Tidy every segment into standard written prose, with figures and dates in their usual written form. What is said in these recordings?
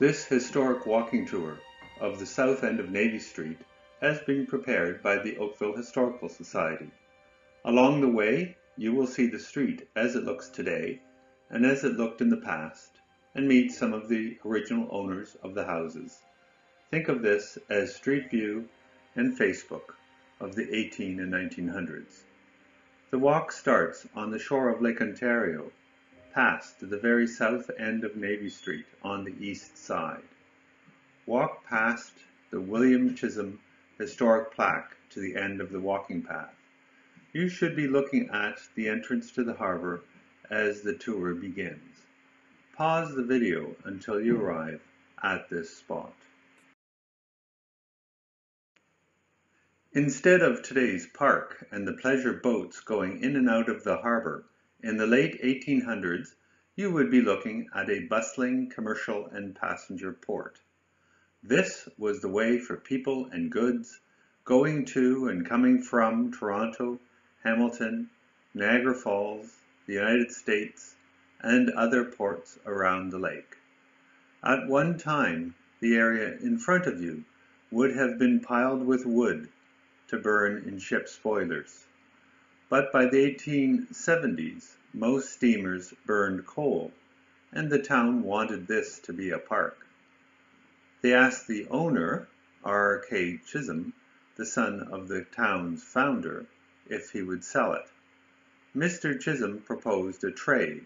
This historic walking tour of the south end of Navy Street has been prepared by the Oakville Historical Society. Along the way, you will see the street as it looks today and as it looked in the past, and meet some of the original owners of the houses. Think of this as Street View and Facebook of the 18 and 1900s. The walk starts on the shore of Lake Ontario, past the very south end of Navy Street on the east side. Walk past the William Chisholm historic plaque to the end of the walking path. You should be looking at the entrance to the harbor as the tour begins. Pause the video until you arrive at this spot. Instead of today's park and the pleasure boats going in and out of the harbor, in the late 1800s, you would be looking at a bustling commercial and passenger port. This was the way for people and goods going to and coming from Toronto, Hamilton, Niagara Falls, the United States, and other ports around the lake. At one time, the area in front of you would have been piled with wood to burn in ship spoilers. But by the 1870s, most steamers burned coal, and the town wanted this to be a park. They asked the owner, R.K. Chisholm, the son of the town's founder, if he would sell it. Mr. Chisholm proposed a trade.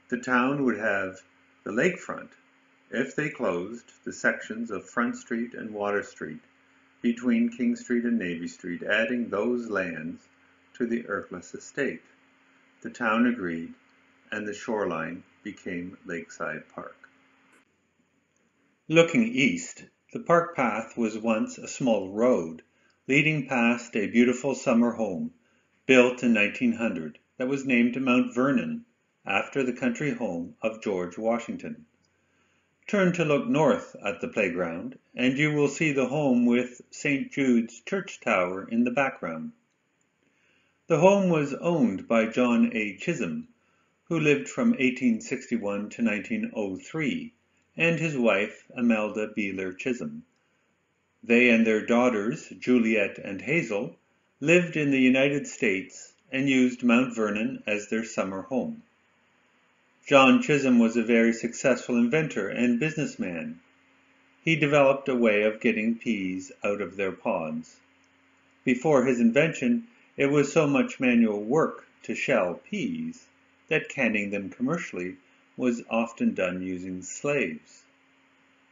The town would have the lakefront if they closed the sections of Front Street and Water Street between King Street and Navy Street, adding those lands to the Ercles estate. The town agreed, and the shoreline became Lakeside Park. Looking east, the park path was once a small road leading past a beautiful summer home built in 1900 that was named Mount Vernon after the country home of George Washington. Turn to look north at the playground, and you will see the home with St. Jude's church tower in the background. The home was owned by John A. Chisholm, who lived from 1861 to 1903, and his wife, Imelda Beeler Chisholm. They and their daughters, Juliet and Hazel, lived in the United States and used Mount Vernon as their summer home. John Chisholm was a very successful inventor and businessman. He developed a way of getting peas out of their pods. Before his invention, it was so much manual work to shell peas that canning them commercially was often done using slaves.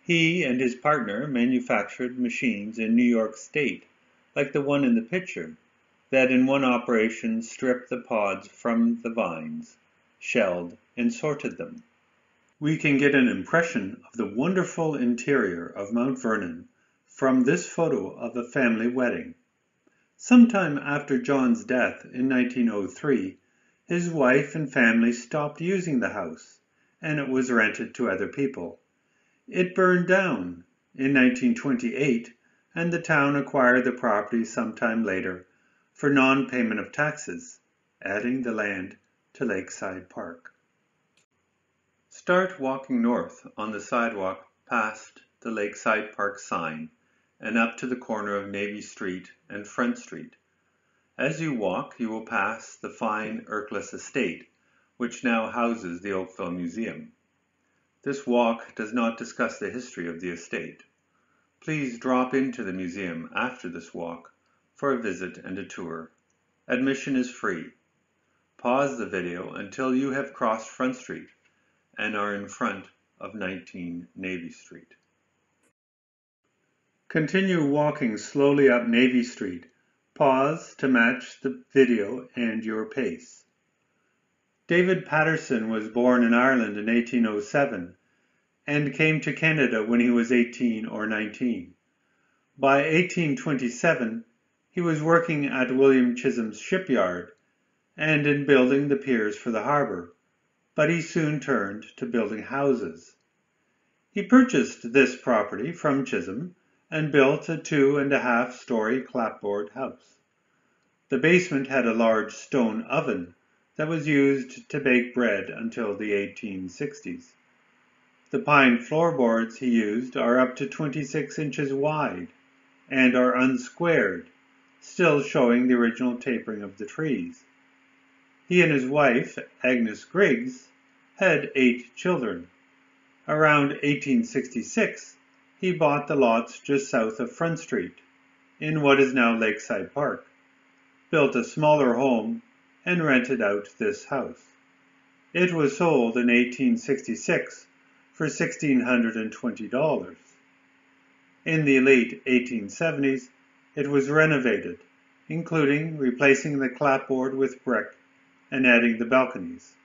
He and his partner manufactured machines in New York State, like the one in the picture, that in one operation stripped the pods from the vines, shelled, and sorted them. We can get an impression of the wonderful interior of Mount Vernon from this photo of a family wedding. Sometime after John's death in 1903, his wife and family stopped using the house, and it was rented to other people. It burned down in 1928, and the town acquired the property sometime later for non-payment of taxes, adding the land to Lakeside Park. Start walking north on the sidewalk past the Lakeside Park sign and up to the corner of Navy Street and Front Street. As you walk, you will pass the fine Ercles estate, which now houses the Oakville Museum. This walk does not discuss the history of the estate. Please drop into the museum after this walk for a visit and a tour. Admission is free. Pause the video until you have crossed Front Street and are in front of 19 Navy Street. Continue walking slowly up Navy Street. Pause to match the video and your pace. David Patterson was born in Ireland in 1807 and came to Canada when he was 18 or 19. By 1827, he was working at William Chisholm's shipyard and in building the piers for the harbor, but he soon turned to building houses. He purchased this property from Chisholm and built a 2.5-story clapboard house. The basement had a large stone oven that was used to bake bread until the 1860s. The pine floorboards he used are up to 26 inches wide and are unsquared, still showing the original tapering of the trees. He and his wife, Agnes Griggs, had 8 children. Around 1866, he bought the lots just south of Front Street, in what is now Lakeside Park, built a smaller home, and rented out this house. It was sold in 1866 for $1,620. In the late 1870s, it was renovated, including replacing the clapboard with brick and adding the balconies.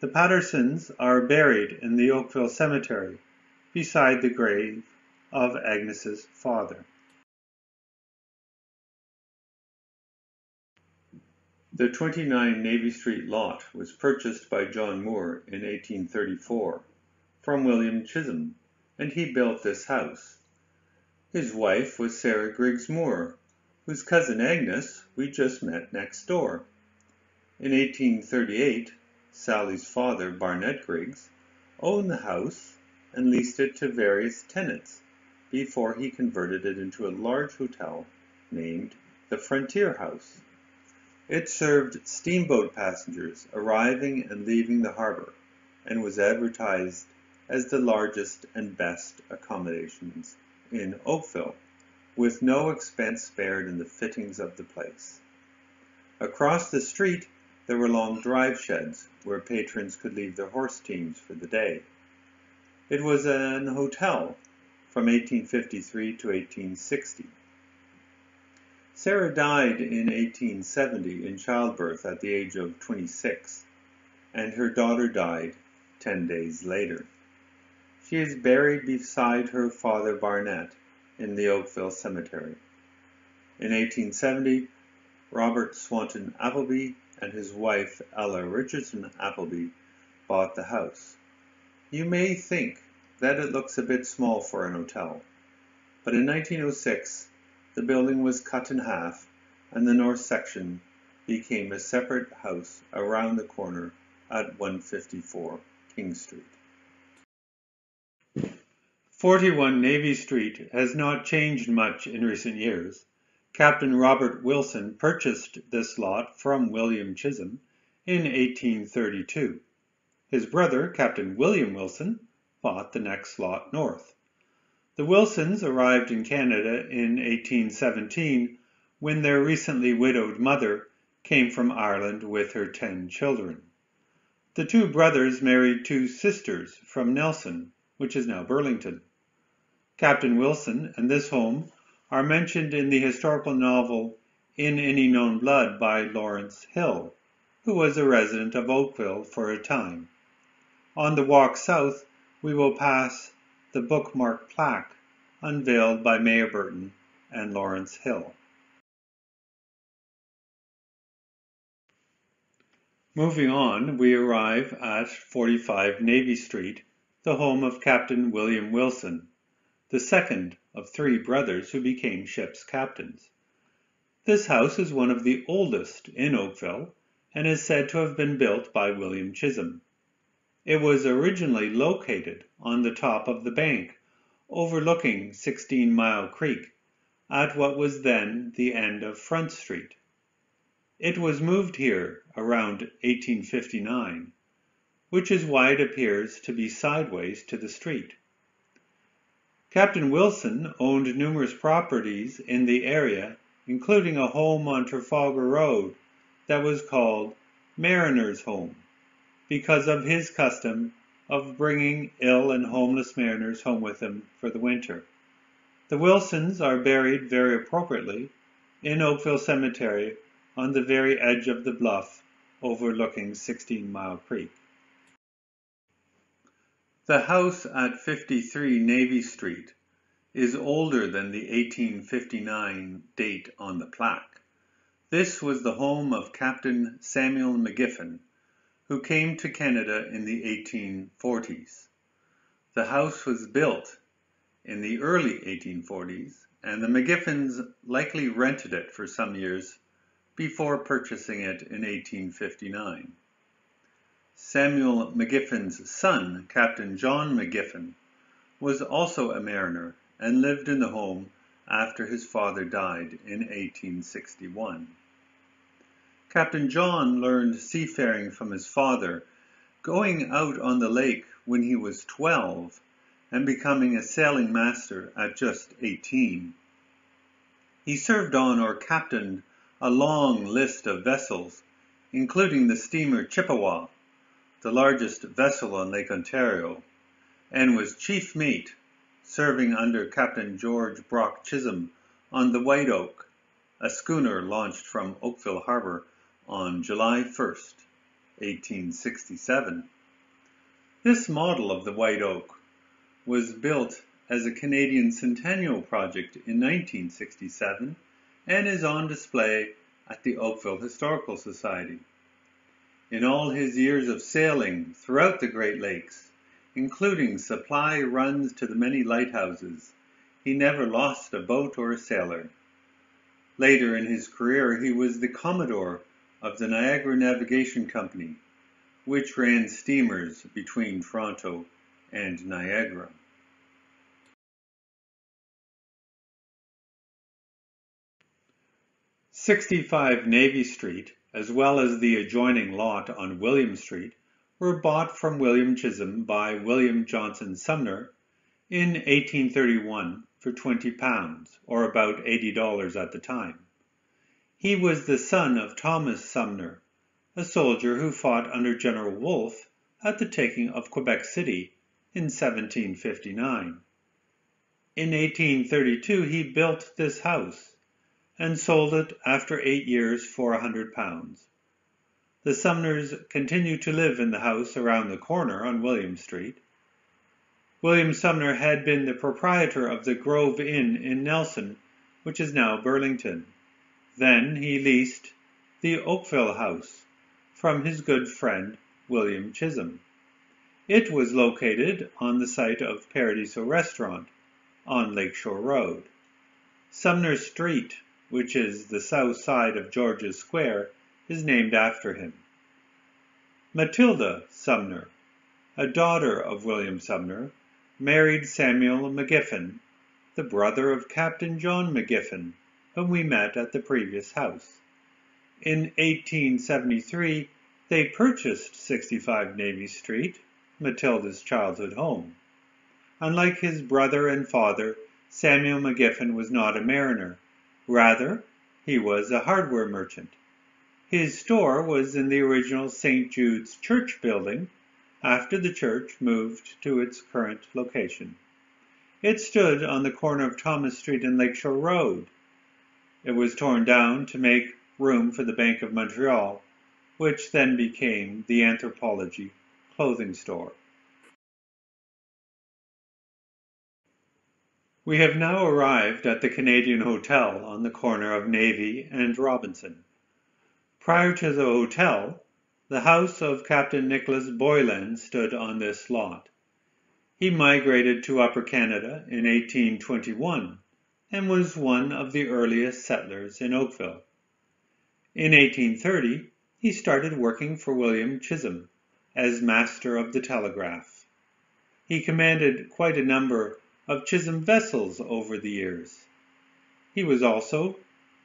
The Pattersons are buried in the Oakville Cemetery, beside the grave of Agnes's father. The 29 Navy Street lot was purchased by John Moore in 1834 from William Chisholm, and he built this house. His wife was Sarah Griggs Moore, whose cousin Agnes we just met next door. In 1838, Sally's father, Barnett Griggs, owned the house and leased it to various tenants before he converted it into a large hotel named the Frontier House. It served steamboat passengers arriving and leaving the harbor and was advertised as the largest and best accommodations in Oakville, with no expense spared in the fittings of the place. Across the street, there were long drive sheds where patrons could leave their horse teams for the day. It was an hotel from 1853 to 1860. Sarah died in 1870 in childbirth at the age of 26, and her daughter died 10 days later. She is buried beside her father Barnett in the Oakville Cemetery. In 1870, Robert Swanton Appleby and his wife Ella Richardson Appleby bought the house. You may think that it looks a bit small for an hotel, but in 1906, the building was cut in half and the north section became a separate house around the corner at 154 King Street. 41 Navy Street has not changed much in recent years. Captain Robert Wilson purchased this lot from William Chisholm in 1832. His brother, Captain William Wilson, bought the next lot north. The Wilsons arrived in Canada in 1817 when their recently widowed mother came from Ireland with her 10 children. The 2 brothers married 2 sisters from Nelson, which is now Burlington. Captain Wilson and this home are mentioned in the historical novel In Any Known Blood by Lawrence Hill, who was a resident of Oakville for a time. On the walk south, we will pass the Bookmark plaque unveiled by Mayor Burton and Lawrence Hill. Moving on, we arrive at 45 Navy Street, the home of Captain William Wilson, the second of 3 brothers who became ship's captains. This house is one of the oldest in Oakville and is said to have been built by William Chisholm. It was originally located on the top of the bank overlooking 16 Mile Creek at what was then the end of Front Street. It was moved here around 1859, which is why it appears to be sideways to the street. Captain Wilson owned numerous properties in the area, including a home on Trafalgar Road that was called Mariner's Home, because of his custom of bringing ill and homeless mariners home with him for the winter. The Wilsons are buried very appropriately in Oakville Cemetery on the very edge of the bluff overlooking 16 Mile Creek. The house at 53 Navy Street is older than the 1859 date on the plaque. This was the home of Captain Samuel McGiffin, who came to Canada in the 1840s. The house was built in the early 1840s, and the McGiffins likely rented it for some years before purchasing it in 1859. Samuel McGiffin's son, Captain John McGiffin, was also a mariner and lived in the home after his father died in 1861. Captain John learned seafaring from his father, going out on the lake when he was 12 and becoming a sailing master at just 18. He served on or captained a long list of vessels, including the steamer Chippewa, the largest vessel on Lake Ontario, and was chief mate, serving under Captain George Brock Chisholm on the White Oak, a schooner launched from Oakville Harbor on July 1st, 1867. This model of the White Oak was built as a Canadian Centennial project in 1967 and is on display at the Oakville Historical Society. In all his years of sailing throughout the Great Lakes, including supply runs to the many lighthouses, he never lost a boat or a sailor. Later in his career, he was the Commodore of the Niagara Navigation Company, which ran steamers between Toronto and Niagara. "65 Navy Street, as well as the adjoining lot on William Street, were bought from William Chisholm by William Johnson Sumner in 1831 for £20, or about $80 at the time. He was the son of Thomas Sumner, a soldier who fought under General Wolfe at the taking of Quebec City in 1759. In 1832 he built this house and sold it after 8 years for £100. The Sumners continued to live in the house around the corner on William Street. William Sumner had been the proprietor of the Grove Inn in Nelson, which is now Burlington. Then he leased the Oakville House from his good friend William Chisholm. It was located on the site of Paradiso Restaurant on Lakeshore Road. Sumner Street, which is the south side of George's Square, is named after him. Matilda Sumner, a daughter of William Sumner, married Samuel McGiffin, the brother of Captain John McGiffin, whom we met at the previous house. In 1873, they purchased 65 Navy Street, Matilda's childhood home. Unlike his brother and father, Samuel McGiffin was not a mariner. Rather, he was a hardware merchant. His store was in the original St. Jude's Church building after the church moved to its current location. It stood on the corner of Thomas Street and Lakeshore Road. It was torn down to make room for the Bank of Montreal, which then became the Anthropology clothing store. We have now arrived at the Canadian Hotel on the corner of Navy and Robinson. Prior to the hotel, the house of Captain Nicholas Boylan stood on this lot. He migrated to Upper Canada in 1821 and was one of the earliest settlers in Oakville. In 1830, he started working for William Chisholm as Master of the Telegraph. He commanded quite a number of Chisholm vessels over the years. He was also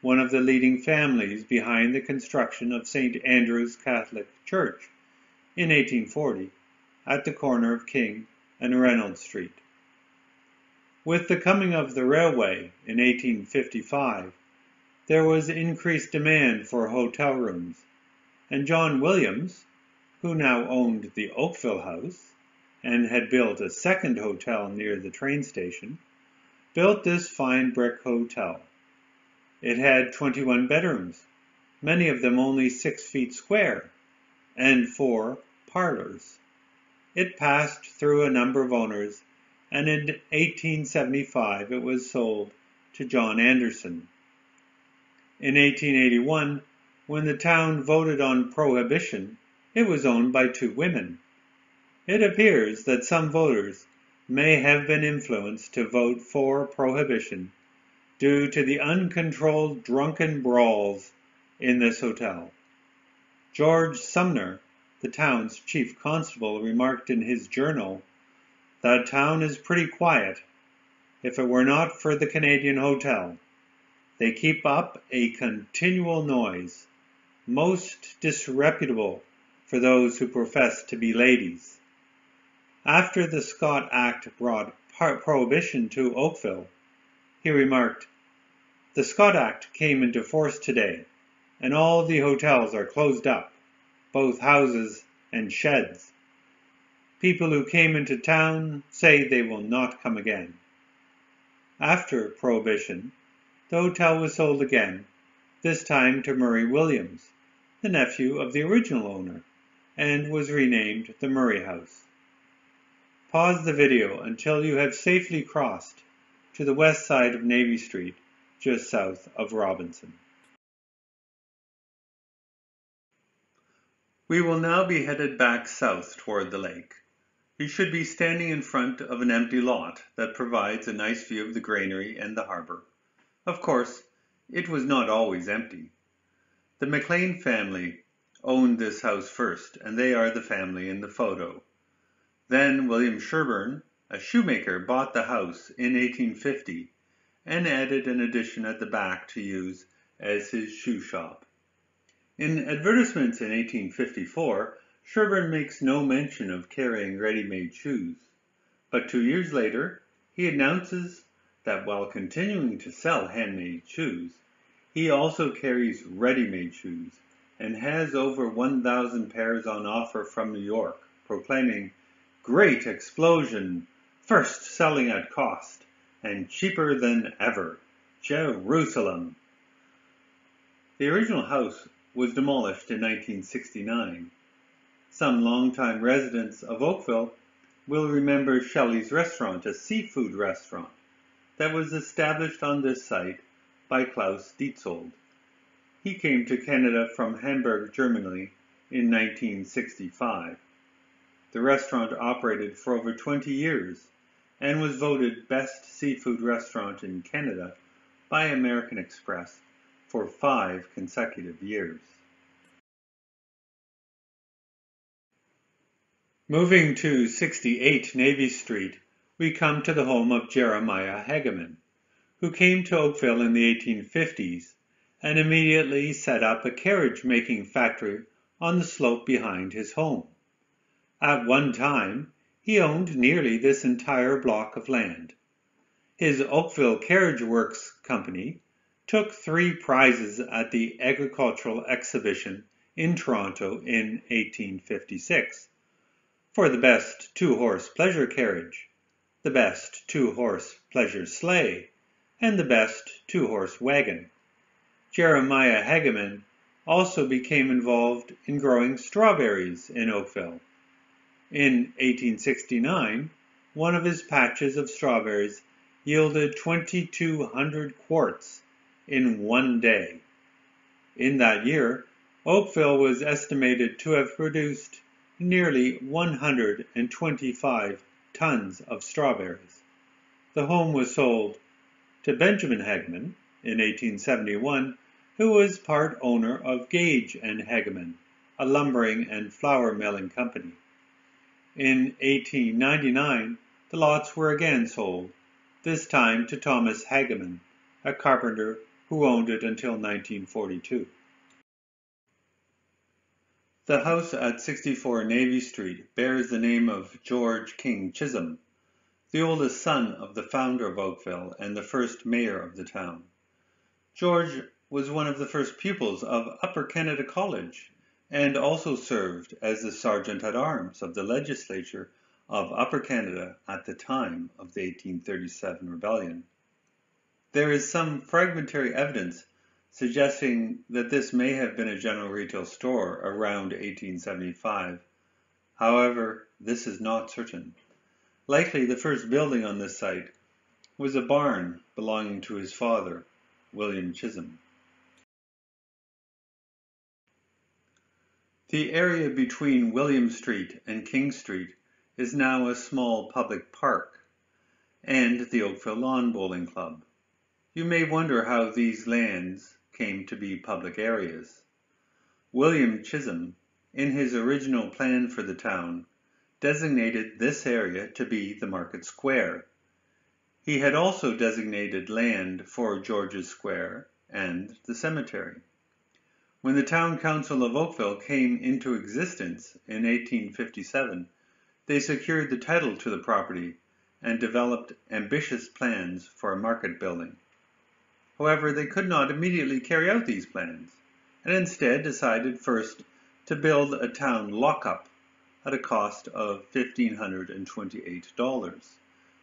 one of the leading families behind the construction of St. Andrew's Catholic Church in 1840 at the corner of King and Reynolds Street. With the coming of the railway in 1855, there was increased demand for hotel rooms, and John Williams, who now owned the Oakville House and had built a second hotel near the train station, built this fine brick hotel. It had 21 bedrooms, many of them only 6 feet square, and 4 parlors. It passed through a number of owners, and in 1875 it was sold to John Anderson. In 1881, when the town voted on prohibition, it was owned by 2 women. It appears that some voters may have been influenced to vote for prohibition due to the uncontrolled drunken brawls in this hotel. George Sumner the town's chief constable remarked in his journal, "The town is pretty quiet, if it were not for the Canadian Hotel. They keep up a continual noise, most disreputable for those who profess to be ladies." After the Scott Act brought prohibition to Oakville, he remarked, "The Scott Act came into force today, and all the hotels are closed up, both houses and sheds. People who came into town say they will not come again." After prohibition, the hotel was sold again, this time to Murray Williams, the nephew of the original owner, and was renamed the Murray House. Pause the video until you have safely crossed to the west side of Navy Street, just south of Robinson. We will now be headed back south toward the lake. You should be standing in front of an empty lot that provides a nice view of the granary and the harbor. Of course, it was not always empty. The McLean family owned this house first, and they are the family in the photo. Then William Sherburne, a shoemaker, bought the house in 1850 and added an addition at the back to use as his shoe shop. In advertisements in 1854, Sherburne makes no mention of carrying ready-made shoes, but 2 years later he announces that while continuing to sell handmade shoes, he also carries ready-made shoes and has over 1,000 pairs on offer from New York, proclaiming, "Great explosion, first selling at cost, and cheaper than ever, Jerusalem." The original house was demolished in 1969. Some longtime residents of Oakville will remember Shelley's Restaurant, a seafood restaurant that was established on this site by Klaus Dietzold. He came to Canada from Hamburg, Germany in 1965. The restaurant operated for over 20 years and was voted Best Seafood Restaurant in Canada by American Express for 5 consecutive years. Moving to 68 Navy Street, we come to the home of Jeremiah Hageman, who came to Oakville in the 1850s and immediately set up a carriage-making factory on the slope behind his home. At one time, he owned nearly this entire block of land. His Oakville Carriage Works Company took 3 prizes at the Agricultural Exhibition in Toronto in 1856 for the best 2-horse pleasure carriage, the best 2-horse pleasure sleigh, and the best 2-horse wagon. Jeremiah Hageman also became involved in growing strawberries in Oakville. In 1869, one of his patches of strawberries yielded 2,200 quarts in one day. In that year, Oakville was estimated to have produced nearly 125 tons of strawberries. The home was sold to Benjamin Hageman in 1871, who was part owner of Gage and Hageman, a lumbering and flour milling company. In 1899, the lots were again sold, this time to Thomas Hageman, a carpenter who owned it until 1942. The house at 64 Navy Street bears the name of George King Chisholm, the oldest son of the founder of Oakville and the first mayor of the town. George was one of the first pupils of Upper Canada College and also served as the Sergeant-at-Arms of the legislature of Upper Canada at the time of the 1837 rebellion. There is some fragmentary evidence suggesting that this may have been a general retail store around 1875. However, this is not certain. Likely the first building on this site was a barn belonging to his father, William Chisholm. The area between William Street and King Street is now a small public park and the Oakville Lawn Bowling Club. You may wonder how these lands came to be public areas. William Chisholm in his original plan for the town, designated this area to be the market square. He had also designated land for George's Square and the cemetery. When the Town Council of Oakville came into existence in 1857, they secured the title to the property and developed ambitious plans for a market building. However, they could not immediately carry out these plans, and instead decided first to build a town lockup at a cost of $1,528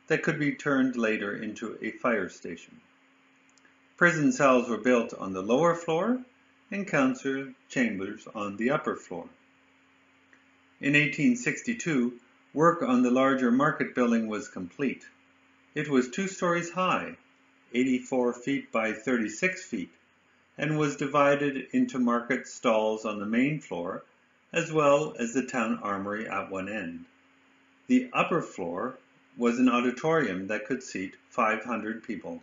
that could be turned later into a fire station. Prison cells were built on the lower floor and council chambers on the upper floor. In 1862, work on the larger market building was complete. It was 2 stories high, 84 feet by 36 feet, and was divided into market stalls on the main floor, as well as the town armory at one end. The upper floor was an auditorium that could seat 500 people.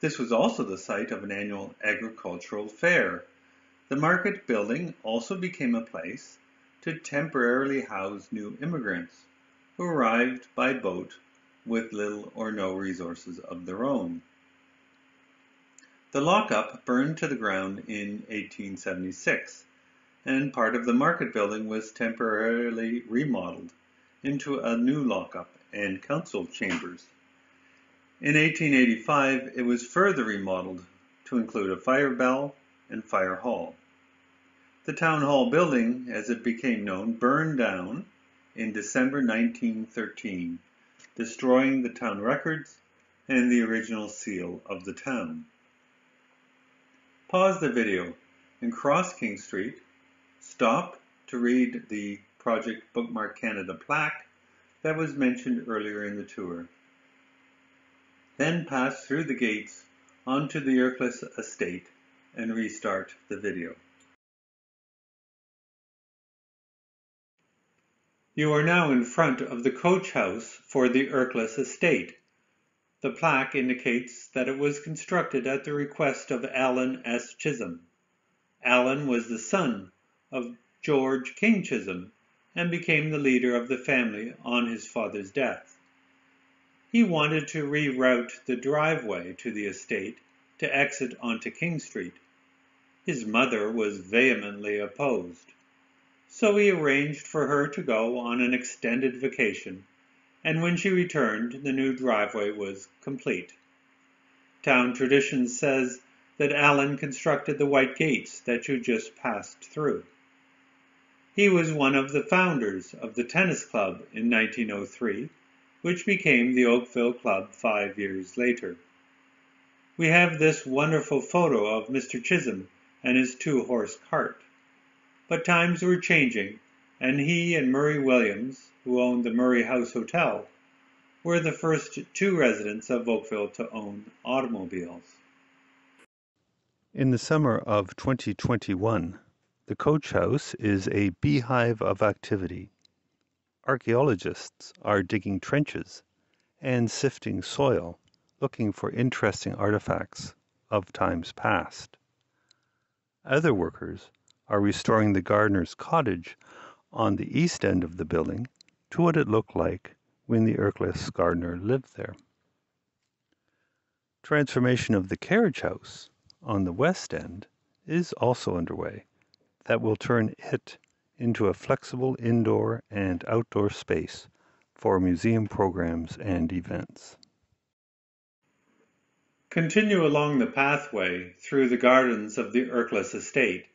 This was also the site of an annual agricultural fair. The market building also became a place to temporarily house new immigrants who arrived by boat with little or no resources of their own. The lockup burned to the ground in 1876, and part of the market building was temporarily remodeled into a new lockup and council chambers. In 1885, it was further remodeled to include a fire bell and fire hall. The town hall building, as it became known, burned down in December 1913, destroying the town records and the original seal of the town. Pause the video and cross King Street, stop to read the Project Bookmark Canada plaque that was mentioned earlier in the tour. Then pass through the gates onto the Ercles estate and restart the video. You are now in front of the coach house for the Ercles estate. The plaque indicates that it was constructed at the request of Allen S. Chisholm. Allen was the son of George King Chisholm and became the leader of the family on his father's death. He wanted to reroute the driveway to the estate to exit onto King Street. His mother was vehemently opposed, so he arranged for her to go on an extended vacation, and when she returned, the new driveway was complete. Town tradition says that Allen constructed the white gates that you just passed through. He was one of the founders of the tennis club in 1903, which became the Oakville Club 5 years later. We have this wonderful photo of Mr. Chisholm and his 2-horse cart. But times were changing, and he and Murray Williams, who owned the Murray House Hotel, were the first 2 residents of Oakville to own automobiles. In the summer of 2021, the coach house is a beehive of activity. Archaeologists are digging trenches and sifting soil, looking for interesting artifacts of times past. Other workers are restoring the gardener's cottage on the east end of the building to what it looked like when the Ercles gardener lived there. Transformation of the carriage house on the west end is also underway that will turn it into a flexible indoor and outdoor space for museum programs and events. Continue along the pathway through the gardens of the Ercles estate.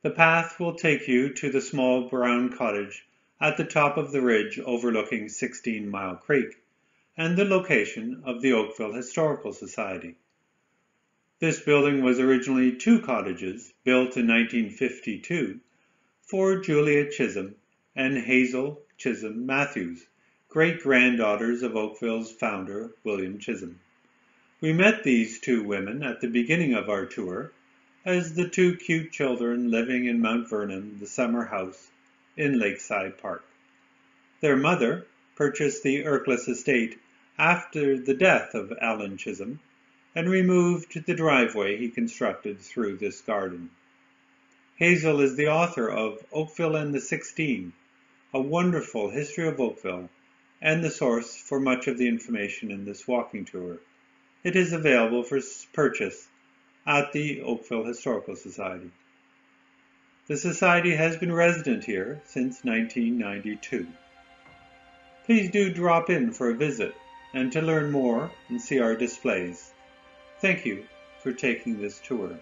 The path will take you to the small brown cottage at the top of the ridge overlooking 16 Mile Creek and the location of the Oakville Historical Society. This building was originally 2 cottages built in 1952 for Julia Chisholm and Hazel Chisholm Matthews, great-granddaughters of Oakville's founder, William Chisholm. We met these 2 women at the beginning of our tour as the 2 cute children living in Mount Vernon, the summer house in Lakeside Park. Their mother purchased the Ercles estate after the death of Allen Chisholm and removed the driveway he constructed through this garden. Hazel is the author of Oakville and the 16, a wonderful history of Oakville, and the source for much of the information in this walking tour. It is available for purchase at the Oakville Historical Society. The Society has been resident here since 1992. Please do drop in for a visit and to learn more and see our displays. Thank you for taking this tour.